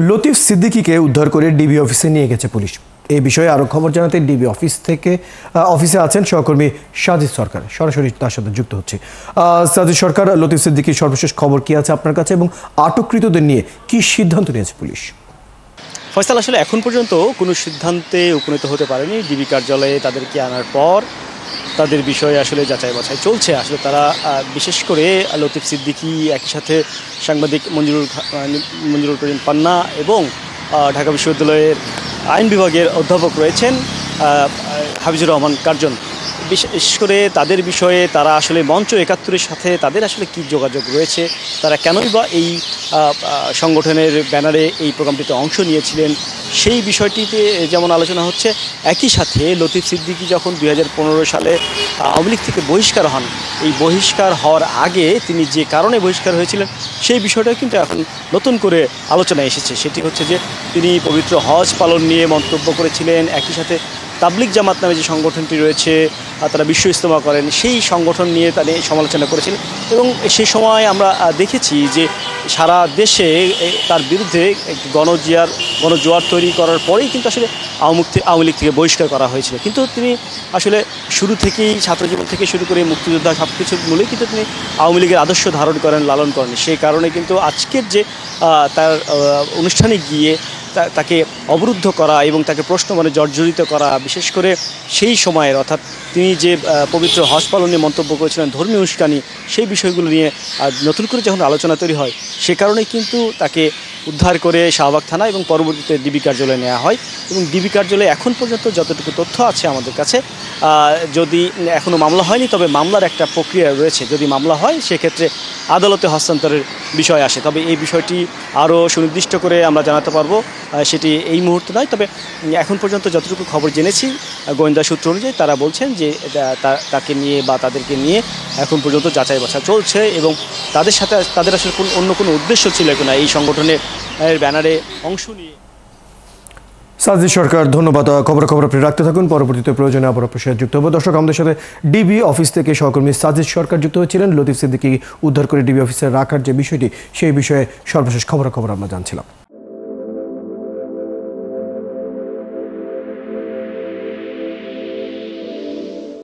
লতিফ সিদ্দিকীকে উদ্ধার করে ডিবি অফিসে নিয়ে গেছে পুলিশ। এই বিষয়ে আরো খবর জানাতে ডিবি অফিসে আছেন সহকর্মী সাজিদ সরকার। সরাসরি তার সাথে যুক্ত হচ্ছে। সাজিদ সরকার, লতিফ সিদ্দিকীর সর্বশেষ খবর কি আছে আপনার কাছে এবং আটককৃতদের নিয়ে কি সিদ্ধান্ত নিয়েছে পুলিশ? ফয়সাল, আসলে এখন পর্যন্ত কোনো সিদ্ধান্তে উপনীত হতে পারেনি। ডিবি কার্যালয়ে তাদেরকে আনার পর তাদের বিষয়ে আসলে যাচাই বাছাই চলছে। আসলে তারা বিশেষ করে লতিফ সিদ্দিকী, একই সাথে সাংবাদিক মঞ্জুরুল করিম পান্না এবং ঢাকা বিশ্ববিদ্যালয়ের আইন বিভাগের অধ্যাপক রয়েছেন হাফিজুর রহমান কার্জন। বিশেষ করে তাদের বিষয়ে তারা আসলে মঞ্চ ৭১-এর সাথে তাদের আসলে কী যোগাযোগ রয়েছে, তারা কেনই বা এই সংগঠনের ব্যানারে এই প্রোগ্রামটিতে অংশ নিয়েছিলেন, সেই বিষয়টিতে যেমন আলোচনা হচ্ছে। একই সাথে লতিফ সিদ্দিকী যখন ২০১৫ সালে আওয়ামী লীগ থেকে বহিষ্কার হন, এই বহিষ্কার হওয়ার আগে তিনি যে কারণে বহিষ্কার হয়েছিলেন সেই বিষয়টাও কিন্তু এখন নতুন করে আলোচনায় এসেছে। সেটি হচ্ছে যে তিনি পবিত্র হজ পালন নিয়ে মন্তব্য করেছিলেন। একই সাথে তাবলিগ জামাত নামে যে সংগঠনটি রয়েছে, তারা বিশ্ব ইজতেমা করেন, সেই সংগঠন নিয়ে তারা সমালোচনা করেছিলেন। এবং সেই সময় আমরা দেখেছি যে সারা দেশে তার বিরুদ্ধে গণজোয়ার তৈরি করার পরেই কিন্তু আসলে আওয়ামী লীগ থেকে বহিষ্কার করা হয়েছিল। কিন্তু তিনি আসলে শুরু থেকেই ছাত্রজীবন থেকে শুরু করে মুক্তিযোদ্ধা সব কিছু মূলেই কিন্তু তিনি আওয়ামী লীগের আদর্শ ধারণ করেন, লালন করেন। সেই কারণে কিন্তু আজকের যে তার অনুষ্ঠানে গিয়ে তাকে অবরুদ্ধ করা এবং তাকে প্রশ্ন জর্জরিত করা, বিশেষ করে সেই সময়ের, অর্থাৎ তিনি যে পবিত্র হজ পালন নিয়ে মন্তব্য করেছিলেন, ধর্মীয় উস্কানি, সেই বিষয়গুলো নিয়ে নতুন করে যখন আলোচনা তৈরি হয়, সে কারণেই কিন্তু তাকে উদ্ধার করে শাহবাগ থানা এবং পরবর্তীতে ডিবি কার্যালয়ে নেওয়া হয়। এবং ডিবি কার্যালয়ে এখন পর্যন্ত যতটুকু তথ্য আছে আমাদের কাছে, যদি এখনও মামলা হয়নি, তবে মামলার একটা প্রক্রিয়া রয়েছে। যদি মামলা হয় সেক্ষেত্রে আদালতে হস্তান্তরের বিষয় আসে। তবে এই বিষয়টি আরও সুনির্দিষ্ট করে আমরা জানাতে পারবো, সেটি এই মুহূর্তে নয়। তবে এখন পর্যন্ত যতটুকু খবর জেনেছি গোয়েন্দা সূত্র অনুযায়ী, তারা বলছেন যে তাকে নিয়ে বা তাদেরকে নিয়ে এখন পর্যন্ত যাচাই বাছাই চলছে এবং তাদের আসলে অন্য কোনো উদ্দেশ্য ছিল কিনা এই সংগঠনের ব্যানারে অংশ নিয়ে। সাজিদ সরকার, ধন্যবাদ। খবর আপনি রাখতে থাকুন, পরবর্তীতে প্রয়োজনে আবার আপনার সাথে যুক্ত হবো। দর্শক, আমাদের সাথে ডিবি অফিস থেকে সহকর্মী সাজিদ সরকার যুক্ত হয়েছিলেন। লতিফ সিদ্দিকী উদ্ধার করে ডিবি অফিসে রাখার যে বিষয়টি, সেই বিষয়ে সর্বশেষ খবর আমরা জানছিলাম।